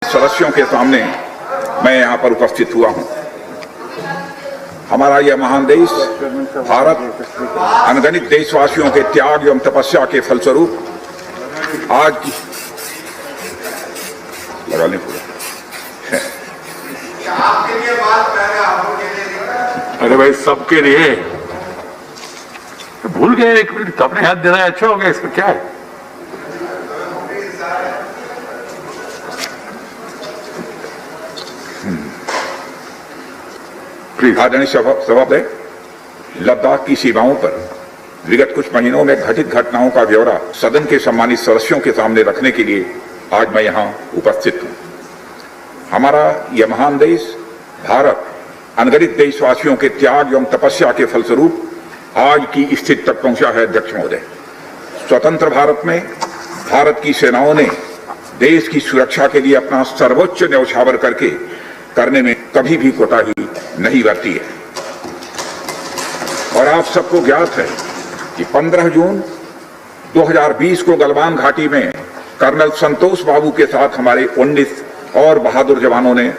सदस्यों के सामने मैं यहाँ पर उपस्थित हुआ हूँ। हमारा यह महान देश भारत अनगिनत देशवासियों के त्याग एवं तपस्या के फलस्वरूप आज अरे भाई सबके लिए भूल गए, एक मिनट तो अपने हाथ देना है, अच्छा हो गया, इसमें क्या है। आदरणीय सभापति, लद्दाख की सीमाओं पर विगत कुछ महीनों में घटित घटनाओं का ब्यौरा सदन के सम्मानित सदस्यों के सामने रखने के लिए आज मैं यहाँ उपस्थित हूँ। हमारा यह महान देश भारत अनगिनत देशवासियों के त्याग एवं तपस्या के फलस्वरूप आज की स्थिति तक पहुंचा है। अध्यक्ष महोदय, स्वतंत्र भारत में भारत की सेनाओं ने देश की सुरक्षा के लिए अपना सर्वोच्च न्यौछावर करने में कभी भी कोताही नहीं बरती है। और आप सबको ज्ञात है कि 15 जून 2020 को गलवान घाटी में कर्नल संतोष बाबू के साथ हमारे 19 और बहादुर जवानों ने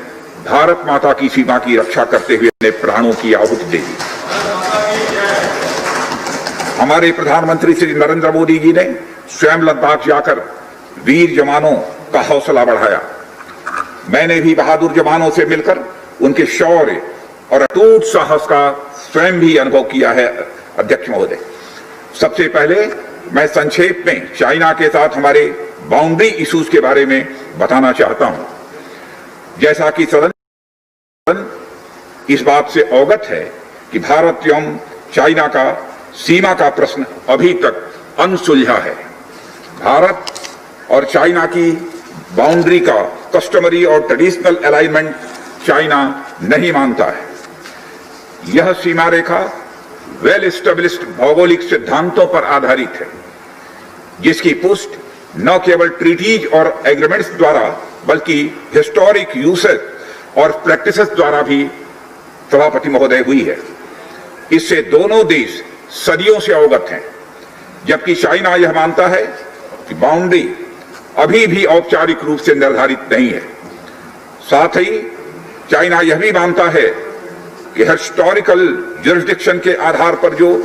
भारत माता की सीमा की रक्षा करते हुए अपने प्राणों की आहुति दे दी। हमारे प्रधानमंत्री श्री नरेंद्र मोदी जी ने स्वयं लद्दाख जाकर वीर जवानों का हौसला बढ़ाया। मैंने भी बहादुर जवानों से मिलकर उनके शौर्य और अटूट साहस का स्वयं भी अनुभव किया है। अध्यक्ष महोदय, सबसे पहले मैं संक्षेप में चाइना के साथ हमारे बाउंड्री इश्यूज के बारे में बताना चाहता हूं। जैसा कि सदन इस बात से अवगत है कि भारत एवं चाइना का सीमा का प्रश्न अभी तक अनसुलझा है। भारत और चाइना की बाउंड्री का कस्टमरी और ट्रेडिशनल अलाइनमेंट चाइना नहीं मानता है। यह सीमा रेखा वेल एस्टेब्लिश्ड भौगोलिक सिद्धांतों पर आधारित है, जिसकी पुष्टि न केवल ट्रीटीज और एग्रीमेंट्स द्वारा बल्कि हिस्टोरिक यूसेज और प्रैक्टिसेस द्वारा भी सभापति महोदय हुई है। इससे दोनों देश सदियों से अवगत हैं, जबकि चाइना यह मानता है कि बाउंड्री अभी भी औपचारिक रूप से निर्धारित नहीं है। साथ ही चाइना यह भी मानता है कि हिस्टोरिकल जुरिस्डिक्शन के आधार पर जो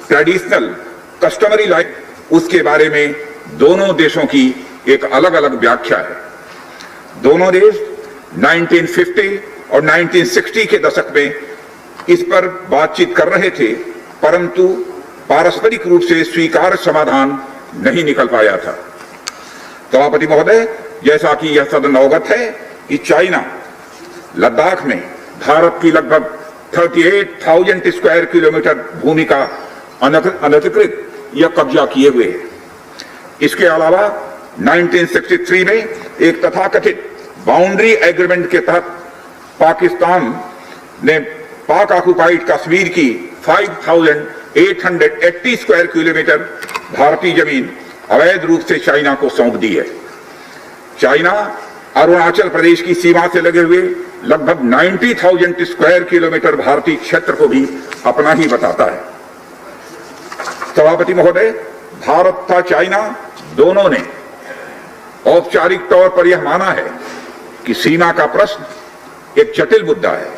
ट्रेडिशनल कस्टमरी लाइन, उसके बारे में दोनों देशों की एक अलग अलग व्याख्या है। दोनों देश 1950 और 1960 के दशक में इस पर बातचीत कर रहे थे, परंतु पारस्परिक रूप से स्वीकार्य समाधान नहीं निकल पाया था। सभापति महोदय, जैसा कि यह सदन अवगत है कि चाइना लद्दाख में भारत की लगभग 38,000 स्क्वायर किलोमीटर भूमि का अनधिकृत या कब्जा किए हुए है। इसके अलावा 1963 में एक तथाकथित बाउंड्री एग्रीमेंट के तहत पाकिस्तान ने पाक ऑक्युपाइड कश्मीर की 5,880 स्क्वायर किलोमीटर भारतीय जमीन अवैध रूप से चाइना को सौंप दी है। चाइना अरुणाचल प्रदेश की सीमा से लगे हुए लगभग 90,000 स्क्वायर किलोमीटर भारतीय क्षेत्र को भी अपना ही बताता है। सभापति महोदय, भारत तथा चाइना दोनों ने औपचारिक तौर पर यह माना है कि सीमा का प्रश्न एक जटिल मुद्दा है,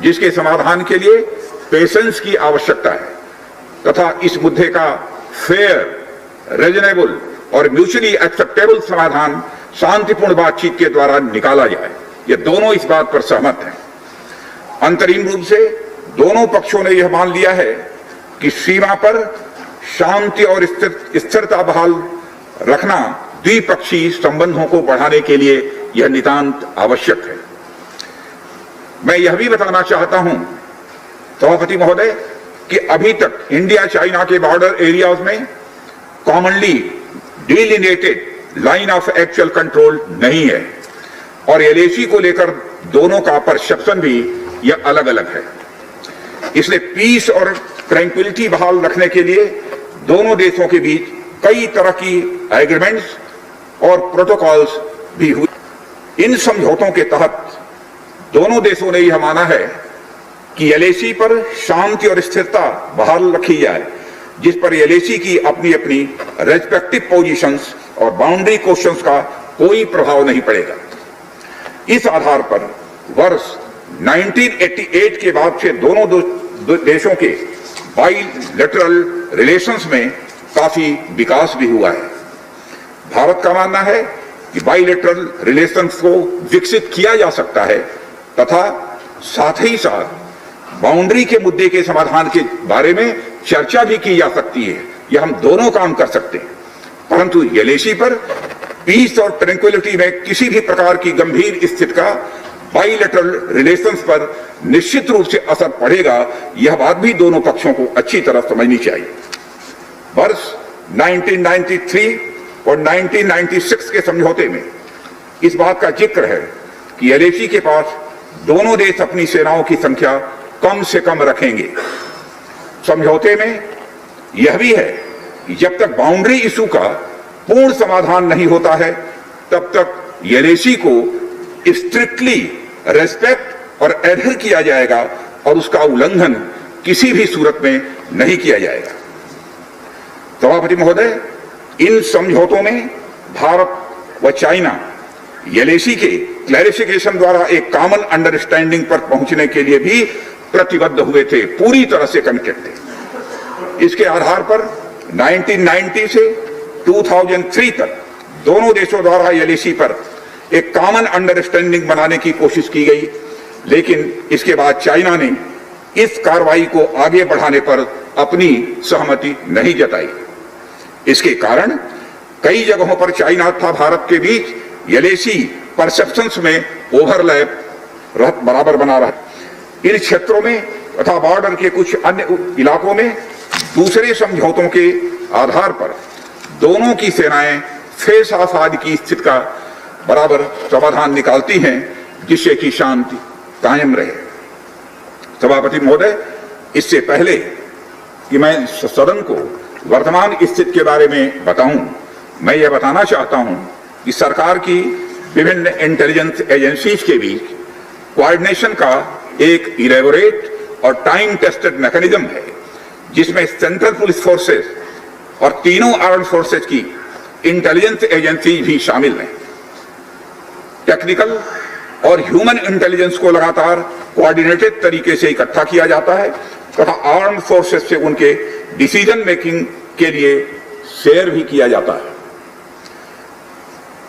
जिसके समाधान के लिए पेशेंस की आवश्यकता है तथा इस मुद्दे का फेयर, रीजनेबल और म्यूचुअली एक्सेप्टेबल समाधान शांतिपूर्ण बातचीत के द्वारा निकाला जाए। ये दोनों इस बात पर सहमत हैं। अंतरिम रूप से दोनों पक्षों ने यह मान लिया है कि सीमा पर शांति और स्थिरता बहाल रखना द्विपक्षीय संबंधों को बढ़ाने के लिए यह नितांत आवश्यक है। मैं यह भी बताना चाहता हूं सभापति महोदय कि अभी तक इंडिया चाइना के बॉर्डर एरियाज में commonly delineated line of actual control नहीं है और एलएसी को लेकर दोनों का परसेप्शन भी यह अलग अलग है। इसलिए पीस और ट्रैंक्विलिटी बहाल रखने के लिए दोनों देशों के बीच कई तरह की एग्रीमेंट्स और प्रोटोकॉल्स भी हुए। इन समझौतों के तहत दोनों देशों ने यह माना है कि एलएसी पर शांति और स्थिरता बहाल रखी जाए, जिस पर एलएसी की अपनी अपनी रेस्पेक्टिव पोजीशंस और बाउंड्री क्वेश्चंस का कोई प्रभाव नहीं पड़ेगा। इस आधार पर वर्ष 1988 के बाद से दोनों देशों के बाइलेटरल रिलेशंस में काफी विकास भी हुआ है। भारत का मानना है कि बाइलेटरल रिलेशंस को विकसित किया जा सकता है तथा साथ ही साथ बाउंड्री के मुद्दे के समाधान के बारे में चर्चा भी की जा सकती है। यह हम दोनों काम कर सकते हैं, परंतु एलएसी पर पीस और ट्रैंक्विलिटी में किसी भी प्रकार की गंभीर स्थिति का बाइलेटरल रिलेशंस पर निश्चित रूप से असर पड़ेगा, यह बात भी दोनों पक्षों को अच्छी तरह समझनी चाहिए। वर्ष 1993 और 1996 के समझौते में इस बात का जिक्र है कि एलएसी के पास दोनों देश अपनी सेनाओं की संख्या कम से कम रखेंगे। समझौते में यह भी है कि जब तक बाउंड्री इशू का पूर्ण समाधान नहीं होता है तब तक एलएसी को स्ट्रिक्टली रेस्पेक्ट और एडहर किया जाएगा और उसका उल्लंघन किसी भी सूरत में नहीं किया जाएगा। सभापति महोदय, इन समझौतों में भारत व चाइना एलएसी के क्लैरिफिकेशन द्वारा एक कॉमन अंडरस्टैंडिंग पर पहुंचने के लिए भी प्रतिबद्ध हुए थे, पूरी तरह से कमिटेड थे। इसके आधार पर 1990 से 2003 तक दोनों देशों द्वारा एलएसी पर एक कॉमन अंडरस्टैंडिंग बनाने की कोशिश की गई, लेकिन इसके बाद चाइना ने इस कार्रवाई को आगे बढ़ाने पर अपनी सहमति नहीं जताई। इसके कारण कई जगहों पर चाइना तथा भारत के बीच एलएसी परसेप्शंस में ओवरलैप बराबर बना रहा। इन क्षेत्रों में तथा बॉर्डर के कुछ अन्य इलाकों में दूसरे समझौतों के आधार पर दोनों की सेनाएं फेस आसाद की स्थिति का बराबर समाधान निकालती हैं, जिससे कि शांति कायम रहे। सभापति महोदय, इससे पहले कि मैं सदन को वर्तमान स्थिति के बारे में बताऊं, मैं यह बताना चाहता हूं कि सरकार की विभिन्न इंटेलिजेंस एजेंसीज के बीच कोऑर्डिनेशन का एक इलेबोरेट और टाइम टेस्टेड मैकेनिज्म है, जिसमें सेंट्रल पुलिस फोर्सेस और तीनों आर्म्ड फोर्सेस की इंटेलिजेंस एजेंसी भी शामिल हैं। टेक्निकल और ह्यूमन इंटेलिजेंस को लगातार कोऑर्डिनेटेड तरीके से इकट्ठा किया जाता है तथा आर्म्ड फोर्सेस से उनके डिसीजन मेकिंग के लिए शेयर भी किया जाता है।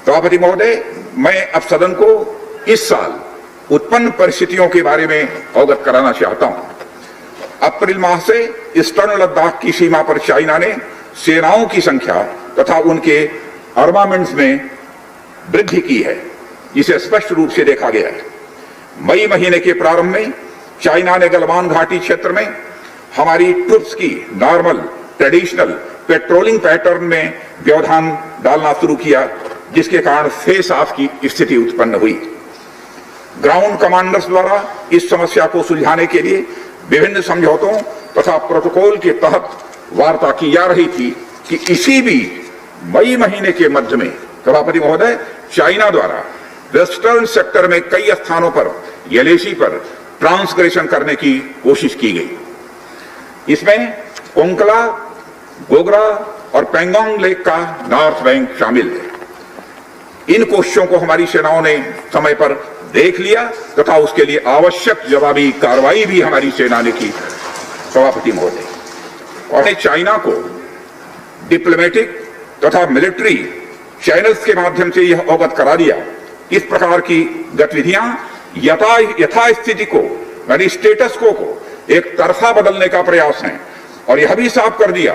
सभापति महोदय, मैं अब सदन को इस साल उत्पन्न परिस्थितियों के बारे में अवगत कराना चाहता हूं। अप्रैल माह से ईस्टर्न लद्दाख की सीमा पर चाइना ने सेनाओं की संख्या तथा उनके आर्मामेंट्स में वृद्धि की है, जिसे स्पष्ट रूप से देखा गया है। मई महीने के प्रारंभ में चाइना ने गलवान घाटी क्षेत्र में हमारी ट्रुप्स की नॉर्मल ट्रेडिशनल पेट्रोलिंग पैटर्न में व्यवधान डालना शुरू किया, जिसके कारण फेस ऑफ की स्थिति उत्पन्न हुई। ग्राउंड कमांडर्स द्वारा इस समस्या को सुलझाने के लिए विभिन्न समझौतों तथा प्रोटोकॉल के तहत वार्ता की जा रही थी कि इसी बीच मई महीने के मध्य में सभापति महोदय, चाइना द्वारा वेस्टर्न सेक्टर में कई स्थानों पर एलएसी पर ट्रांसग्रेशन करने की कोशिश की गई। इसमें कोंकला, गोगरा और पेंगोंग लेक का नॉर्थ बैंक शामिल है। इन कोशिशों को हमारी सेनाओं ने समय पर देख लिया तथा उसके लिए आवश्यक जवाबी कार्रवाई भी हमारी सेना ने की। सभापति महोदय, और चाइना को डिप्लोमेटिक तथा मिलिट्री चैनल्स के माध्यम से यह अवगत करा दिया, इस प्रकार की गतिविधियां यथास्थिति को यानी स्टेटस को एक तरफा बदलने का प्रयास है, और यह भी साफ कर दिया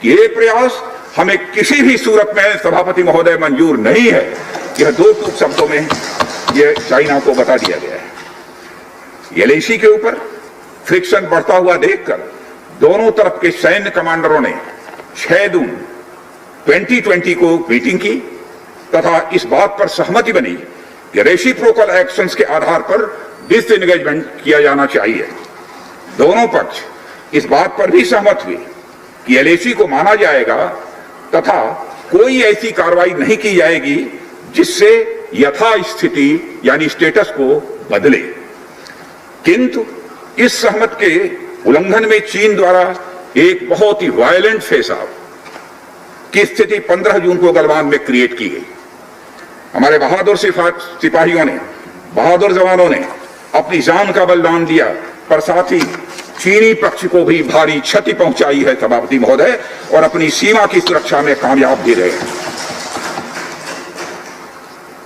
कि ये प्रयास हमें किसी भी सूरत में सभापति महोदय मंजूर नहीं है। यह दो टूक शब्दों में यह चाइना को बता दिया गया है। एलएसी के ऊपर फ्रिक्शन बढ़ता हुआ देखकर दोनों तरफ के सैन्य कमांडरों ने 6 जून 2020 को मीटिंग की तथा इस बात पर सहमति बनी कि रेसिप्रोकल एक्शंस के आधार पर डिसएंगेजमेंट किया जाना चाहिए। दोनों पक्ष इस बात पर भी सहमत हुए कि एलएसी को माना जाएगा तथा कोई ऐसी कार्रवाई नहीं की जाएगी जिससे यथास्थिति यानी स्टेटस को बदले। किंतु इस सहमत के उल्लंघन में चीन द्वारा एक बहुत ही वायलेंट फेस ऑफ की स्थिति 15 जून को गलवान में क्रिएट की गई। हमारे बहादुर सिपाहियों ने बहादुर जवानों ने अपनी जान का बलिदान दिया, पर साथ ही चीनी पक्ष को भी भारी क्षति पहुंचाई है सभापति महोदय, और अपनी सीमा की सुरक्षा में कामयाब भी रहे।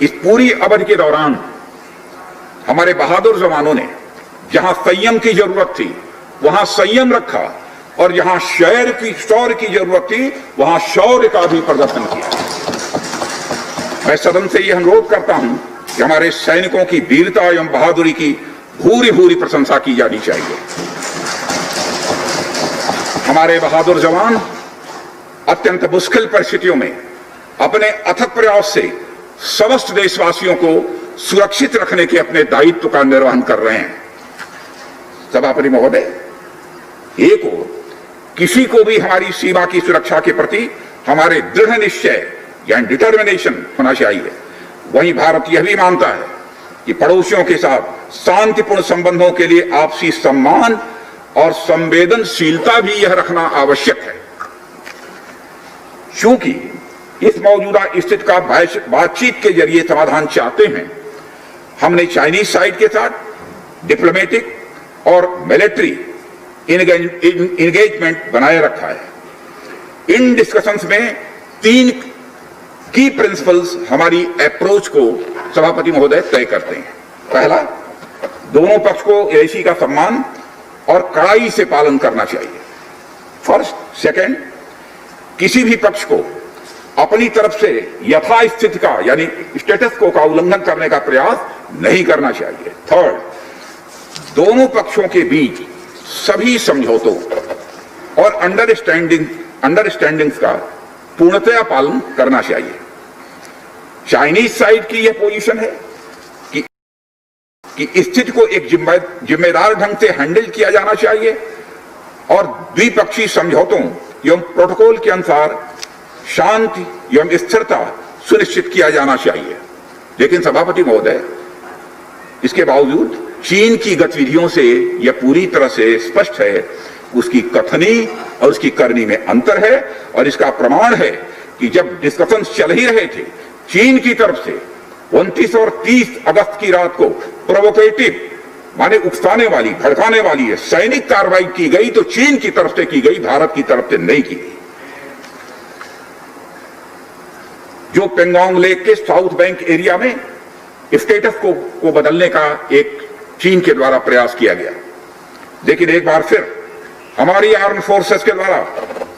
इस पूरी अवधि के दौरान हमारे बहादुर जवानों ने जहां संयम की जरूरत थी वहां संयम रखा, और जहां शौर्य की जरूरत थी वहां शौर्य का भी प्रदर्शन किया। मैं सदन से यह अनुरोध करता हूं कि हमारे सैनिकों की वीरता एवं बहादुरी की भूरी भूरी प्रशंसा की जानी चाहिए। हमारे बहादुर जवान अत्यंत मुश्किल परिस्थितियों में अपने अथक प्रयास से समस्त देशवासियों को सुरक्षित रखने के अपने दायित्व का निर्वहन कर रहे हैं। सभापति महोदय, एक ओर किसी को भी हमारी सीमा की सुरक्षा के प्रति हमारे दृढ़ निश्चय या डिटर्मिनेशन होना चाहिए, वहीं भारत यह भी मानता है कि पड़ोसियों के साथ शांतिपूर्ण संबंधों के लिए आपसी सम्मान और संवेदनशीलता भी यह रखना आवश्यक है। चूंकि इस मौजूदा स्थिति का बातचीत के जरिए समाधान चाहते हैं, हमने चाइनीज साइड के साथ डिप्लोमेटिक और मिलिट्री इंगेजमेंट बनाए रखा है। इन डिस्कशंस में 3 की प्रिंसिपल्स हमारी अप्रोच को सभापति महोदय तय करते हैं। पहला, दोनों पक्ष को एलएसी का सम्मान और कड़ाई से पालन करना चाहिए। फर्स्ट। सेकंड, किसी भी पक्ष को अपनी तरफ से यथास्थिति का यानी स्टेटस को का उल्लंघन करने का प्रयास नहीं करना चाहिए। थर्ड, दोनों पक्षों के बीच सभी समझौतों और अंडरस्टैंडिंग्स का पूर्णतया पालन करना चाहिए। चाइनीज साइड की यह पोजीशन है कि स्थिति को एक जिम्मेदार ढंग से हैंडल किया जाना चाहिए और द्विपक्षीय समझौतों एवं प्रोटोकॉल के अनुसार शांति एवं स्थिरता सुनिश्चित किया जाना चाहिए। लेकिन सभापति महोदय, इसके बावजूद चीन की गतिविधियों से यह पूरी तरह से स्पष्ट है, उसकी कथनी और उसकी करनी में अंतर है। और इसका प्रमाण है कि जब डिस्कशन चल ही रहे थे, चीन की तरफ से 29 और 30 अगस्त की रात को प्रोवोकेटिव माने उकसाने वाली, भड़काने वाली सैनिक कार्रवाई की गई, तो चीन की तरफ से की गई, भारत की तरफ से नहीं की गई। जो पेंगोंग लेक के साउथ बैंक एरिया में स्टेटस को बदलने का एक चीन के द्वारा प्रयास किया गया, लेकिन एक बार फिर हमारी आर्म फोर्सेस के द्वारा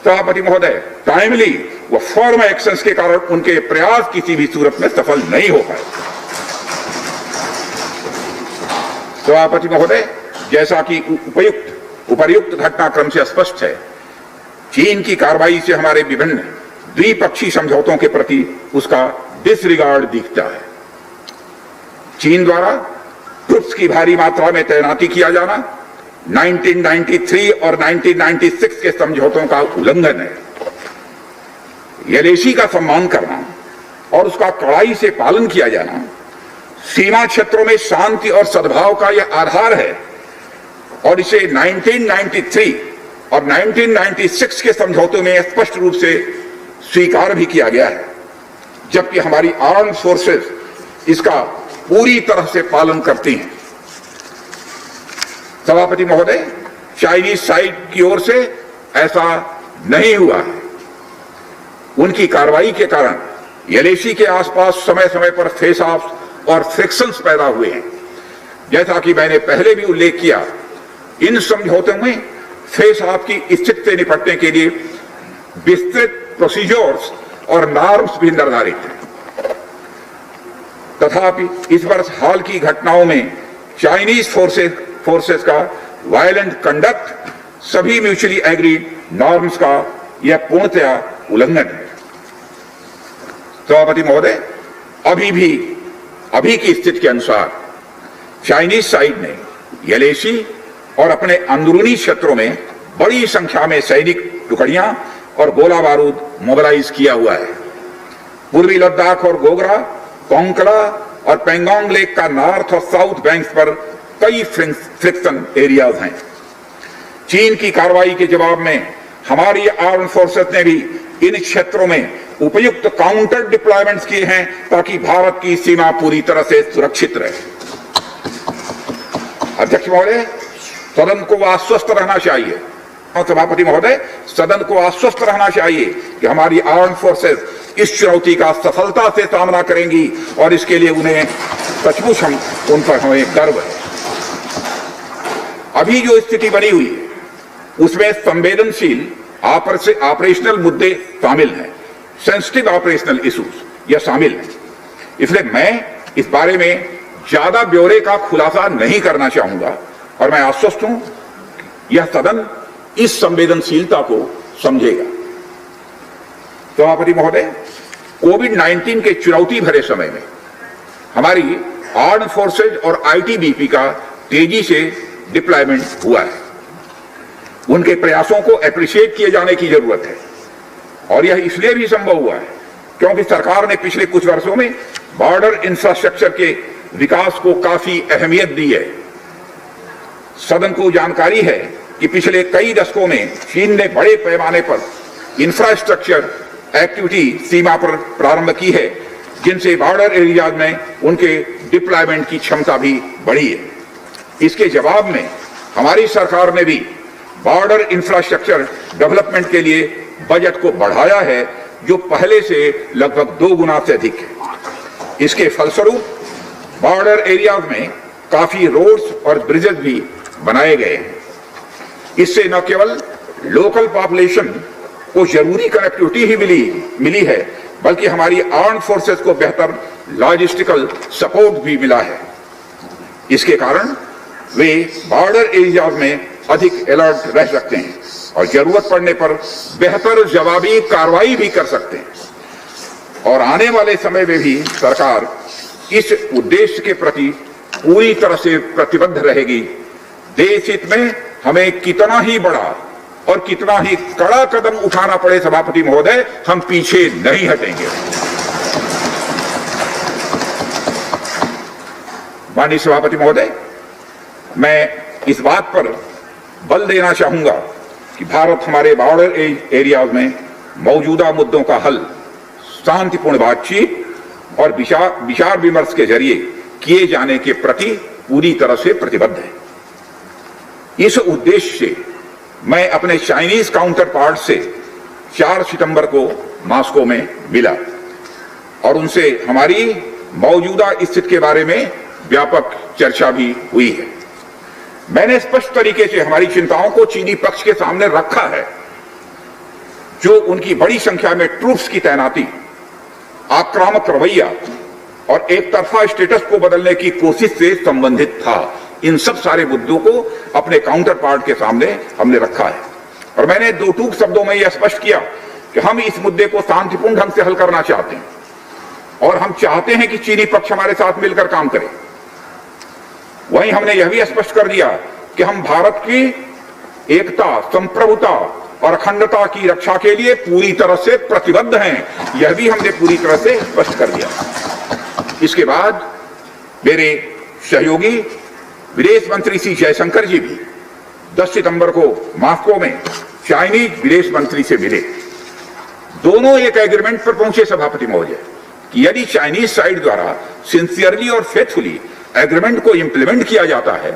सभापति महोदय टाइमली व फर्म एक्शंस के कारण उनके प्रयास किसी भी सूरत में सफल नहीं हो पाए। सभापति महोदय, जैसा कि उपर्युक्त घटनाक्रम से स्पष्ट है, चीन की कार्रवाई से हमारे विभिन्न द्विपक्षीय समझौतों के प्रति उसका डिसरिगार्ड दिखता है। चीन द्वारा ट्रुप्स की भारी मात्रा में तैनाती किया जाना 1993 और 1996 के समझौतों का उल्लंघन है। एलएसी का सम्मान करना और उसका कड़ाई से पालन किया जाना सीमा क्षेत्रों में शांति और सद्भाव का यह आधार है, और इसे 1993 और 1996 के समझौतों में स्पष्ट रूप से स्वीकार भी किया गया है, जबकि हमारी आर्म्ड फोर्सेस इसका पूरी तरह से पालन करती हैं। सभापति महोदय, चाइनीज साइड की ओर से ऐसा नहीं हुआ है। उनकी कार्रवाई के कारण एलएसी के आसपास समय समय पर फेस ऑफ और फ्रिक्शंस पैदा हुए हैं। जैसा कि मैंने पहले भी उल्लेख किया, इन समझौतों में फेस ऑफ की स्थिति से निपटने के लिए विस्तृत प्रोसीजर्स और नॉर्म्स भी निर्धारित हैं। तथापि इस वर्ष हाल की घटनाओं में चाइनीज फोर्सेस का वायलेंट कंडक्ट सभी म्यूचुअली एग्रीड नॉर्म्स का यह पूर्णतया उल्लंघन है। सभापति महोदय, अभी की स्थिति के अनुसार चाइनीज साइड ने एलएसी और अपने अंदरूनी क्षेत्रों में बड़ी संख्या में सैनिक टुकड़ियां और गोला बारूद मोबिलाइज किया हुआ है। पूर्वी लद्दाख और गोगरा, कोंकला और पेंगोंग लेक का नॉर्थ और साउथ बैंक्स पर कई फ्रिक्शन एरियाज हैं। चीन की कार्रवाई के जवाब में हमारी आर्म फोर्सेस ने भी इन क्षेत्रों में उपयुक्त काउंटर डिप्लॉयमेंट्स किए हैं ताकि भारत की सीमा पूरी तरह से सुरक्षित रहे। अध्यक्ष महोदय, सदन को आश्वस्त रहना चाहिए, सभापति महोदय, सदन को आश्वस्त रहना चाहिए कि हमारी आर्म्ड फोर्सेस इस चुनौती का सफलता से सामना करेंगी और इसके लिए उन्हें सचमुच उन पर हमें गर्व है। अभी जो स्थिति बनी हुई है उसमें संवेदनशील ऑपरेशनल मुद्दे शामिल हैं, सेंसिटिव ऑपरेशनल इश्यूज यह शामिल है। इसलिए मैं इस बारे में ज्यादा ब्यौरे का खुलासा नहीं करना चाहूंगा और मैं आश्वस्त हूं यह सदन इस संवेदनशीलता को समझेगा। सभापति महोदय, कोविड-19 के चुनौती भरे समय में हमारी आर्म्ड फोर्सेज और आईटीबीपी का तेजी से डिप्लॉयमेंट हुआ है। उनके प्रयासों को एप्रिशिएट किए जाने की जरूरत है और यह इसलिए भी संभव हुआ है क्योंकि सरकार ने पिछले कुछ वर्षों में बॉर्डर इंफ्रास्ट्रक्चर के विकास को काफी अहमियत दी है। सदन को जानकारी है कि पिछले कई दशकों में चीन ने बड़े पैमाने पर इंफ्रास्ट्रक्चर एक्टिविटी सीमा पर प्रारंभ की है, जिनसे बॉर्डर एरियाज में उनके डिप्लॉयमेंट की क्षमता भी बढ़ी है। इसके जवाब में हमारी सरकार ने भी बॉर्डर इंफ्रास्ट्रक्चर डेवलपमेंट के लिए बजट को बढ़ाया है, जो पहले से लगभग 2 गुना से अधिक है। इसके फलस्वरूप बॉर्डर एरियाज में काफी रोड्स और ब्रिजेस भी बनाए गए हैं। इससे न केवल लोकल पॉपुलेशन को जरूरी कनेक्टिविटी ही मिली है, बल्कि हमारी आर्म्ड फोर्सेस को बेहतर लॉजिस्टिकल सपोर्ट भी मिला है। इसके कारण वे बॉर्डर एरियाज में अधिक अलर्ट रह सकते हैं और जरूरत पड़ने पर बेहतर जवाबी कार्रवाई भी कर सकते हैं। और आने वाले समय में भी सरकार इस उद्देश्य के प्रति पूरी तरह से प्रतिबद्ध रहेगी। देश हित में हमें कितना ही बड़ा और कितना ही कड़ा कदम उठाना पड़े, सभापति महोदय, हम पीछे नहीं हटेंगे। माननीय सभापति महोदय, मैं इस बात पर बल देना चाहूंगा कि भारत हमारे बॉर्डर एरियाज में मौजूदा मुद्दों का हल शांतिपूर्ण बातचीत और विचार विमर्श के जरिए किए जाने के प्रति पूरी तरह से प्रतिबद्ध है। इस उद्देश्य से मैं अपने चाइनीज काउंटर पार्ट से 4 सितंबर को मॉस्को में मिला और उनसे हमारी मौजूदा स्थिति के बारे में व्यापक चर्चा भी हुई है। मैंने स्पष्ट तरीके से हमारी चिंताओं को चीनी पक्ष के सामने रखा है, जो उनकी बड़ी संख्या में ट्रूप्स की तैनाती, आक्रामक रवैया और एक तरफा स्टेटस को बदलने की कोशिश से संबंधित था। इन सब सारे मुद्दों को अपने काउंटर पार्ट के सामने हमने रखा है और मैंने 2 टूक शब्दों में यह स्पष्ट किया कि हम इस मुद्दे को शांतिपूर्ण ढंग से हल करना चाहते हैं और हम चाहते हैं कि चीनी पक्ष हमारे साथ मिलकर काम करे। वहीं हमने यह भी स्पष्ट कर दिया कि हम भारत की एकता, संप्रभुता और अखंडता की रक्षा के लिए पूरी तरह से प्रतिबद्ध हैं। यह भी हमने पूरी तरह से स्पष्ट कर दिया। इसके बाद मेरे सहयोगी विदेश मंत्री श्री जयशंकर जी भी 10 सितंबर को मॉस्को में चाइनीज विदेश मंत्री से मिले। दोनों एक एग्रीमेंट पर पहुंचे, सभापति महोदय, कि यदि चाइनीज साइड द्वारा सिंसियरली और फेथफुली एग्रीमेंट को इंप्लीमेंट किया जाता है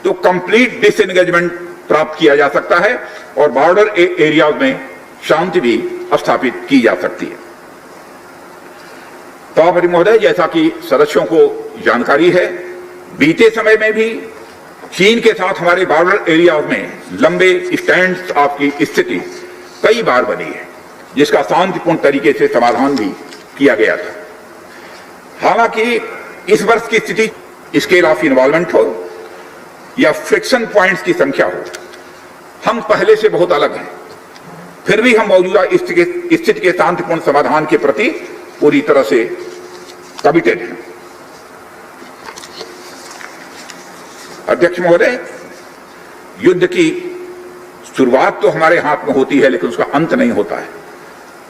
तो कंप्लीट डिसएंगेजमेंट प्राप्त किया जा सकता है और बॉर्डर एरियाज में शांति भी स्थापित की जा सकती है। सभापति महोदय, जैसा कि सदस्यों को जानकारी है, बीते समय में भी चीन के साथ हमारे बॉर्डर एरियाज में लंबे स्टैंड ऑफ की स्थिति कई बार बनी है, जिसका शांतिपूर्ण तरीके से समाधान भी किया गया था। हालांकि इस वर्ष की स्थिति स्केल ऑफ इन्वॉल्वमेंट हो या फ्रिक्शन पॉइंट्स की संख्या हो, हम पहले से बहुत अलग हैं। फिर भी हम मौजूदा स्थिति के शांतिपूर्ण समाधान के प्रति पूरी तरह से कमिटेड हैं। अध्यक्ष महोदय, युद्ध की शुरुआत तो हमारे हाथ में होती है, लेकिन उसका अंत नहीं होता है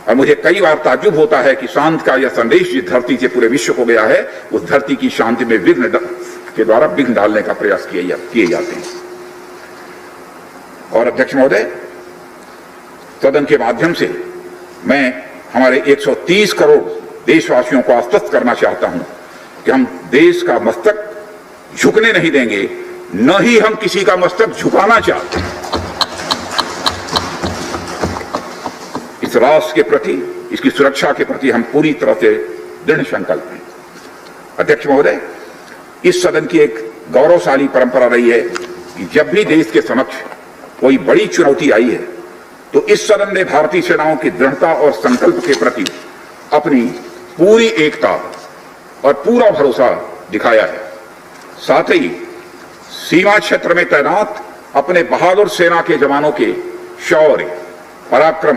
और मुझे कई बार ताज्जुब होता है कि शांति का यह संदेश जिस धरती से पूरे विश्व को गया है, उस धरती की शांति में विघ्न के द्वारा विघ्न डालने का प्रयास किए जाते हैं। और अध्यक्ष महोदय, सदन के माध्यम से मैं हमारे 130 करोड़ देशवासियों को आश्वस्त करना चाहता हूं कि हम देश का मस्तक झुकने नहीं देंगे न ही हम किसी का मस्तक झुकाना चाहते हैं। इस राष्ट्र के प्रति, इसकी सुरक्षा के प्रति हम पूरी तरह से दृढ़ संकल्प हैं। अध्यक्ष महोदय, इस सदन की एक गौरवशाली परंपरा रही है कि जब भी देश के समक्ष कोई बड़ी चुनौती आई है तो इस सदन ने भारतीय सेनाओं की दृढ़ता और संकल्प के प्रति अपनी पूरी एकता और पूरा भरोसा दिखाया है। साथ ही सीमा क्षेत्र में तैनात अपने बहादुर सेना के जवानों के शौर्य, पराक्रम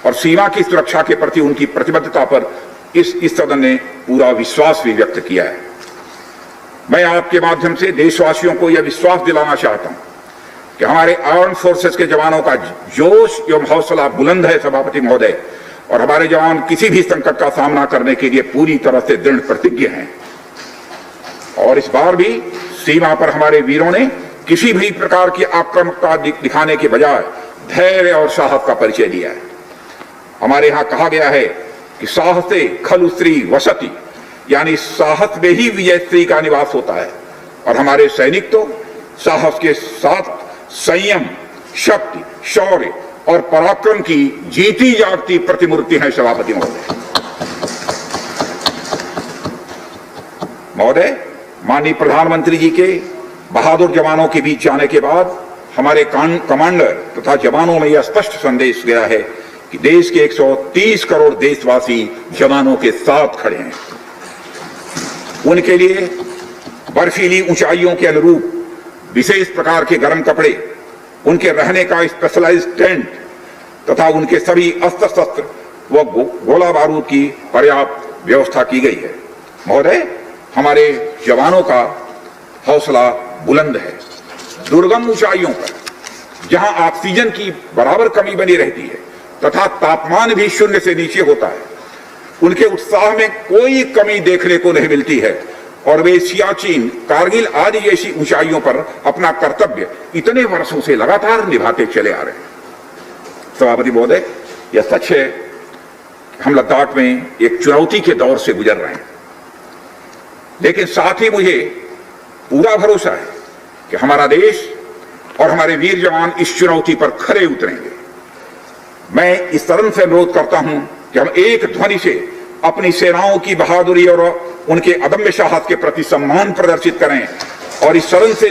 और सीमा की सुरक्षा के प्रति उनकी प्रतिबद्धता पर इस सदन ने पूरा विश्वास भी व्यक्त किया है। मैं आपके माध्यम से देशवासियों को यह विश्वास दिलाना चाहता हूं कि हमारे आर्म फोर्सेस के जवानों का जोश एवं हौसला बुलंद है सभापति महोदय, और हमारे जवान किसी भी संकट का सामना करने के लिए पूरी तरह से दृढ़ प्रतिज्ञ हैं। और इस बार भी सीमा पर हमारे वीरों ने किसी भी प्रकार की आक्रामकता दिखाने के बजाय धैर्य और साहस का परिचय दिया है। हमारे यहां कहा गया है कि साहसे खलु स्त्री वसति, यानी साहस में ही विजय स्त्री का निवास होता है। और हमारे सैनिक तो साहस के साथ संयम, शक्ति, शौर्य और पराक्रम की जीती जागती प्रतिमूर्ति है सभापति महोदय। महोदय, माननीय प्रधानमंत्री जी के बहादुर जवानों के बीच जाने के बाद हमारे कमांडर तथा जवानों में यह स्पष्ट संदेश गया है कि देश के 130 करोड़ देशवासी जवानों के साथ खड़े हैं। उनके लिए बर्फीली ऊंचाइयों के अनुरूप विशेष प्रकार के गर्म कपड़े, उनके रहने का स्पेशलाइज्ड टेंट तथा उनके सभी अस्त्र शस्त्र व गोला बारूद की पर्याप्त व्यवस्था की गई है। महोदय, हमारे जवानों का हौसला बुलंद है। दुर्गम ऊंचाइयों पर जहां ऑक्सीजन की बराबर कमी बनी रहती है तथा तापमान भी शून्य से नीचे होता है, उनके उत्साह में कोई कमी देखने को नहीं मिलती है और वे सियाचिन, कारगिल आदि जैसी ऊंचाइयों पर अपना कर्तव्य इतने वर्षों से लगातार निभाते चले आ रहे हैं। सभापति महोदय, यह सच है कि हम लद्दाख में एक चुनौती के दौर से गुजर रहे हैं, लेकिन साथ ही मुझे पूरा भरोसा है कि हमारा देश और हमारे वीर जवान इस चुनौती पर खरे उतरेंगे। मैं इस सदन से अनुरोध करता हूं कि हम एक ध्वनि से अपनी सेनाओं की बहादुरी और उनके अदम्य साहस के प्रति सम्मान प्रदर्शित करें और इस सदन से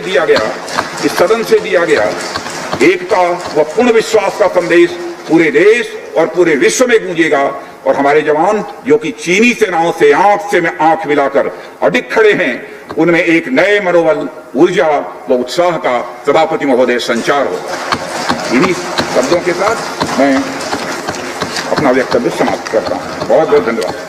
दिया गया एकता व पूर्ण विश्वास का संदेश पूरे देश और पूरे विश्व में गूंजेगा और हमारे जवान जो कि चीनी सेनाओं से आंख मिलाकर अडिग खड़े हैं, उनमें एक नए मनोबल, ऊर्जा व उत्साह का सभापति महोदय संचार होगा। इन्हीं शब्दों के साथ मैं अपना वक्तव्य समाप्त करता हूं। बहुत बहुत धन्यवाद।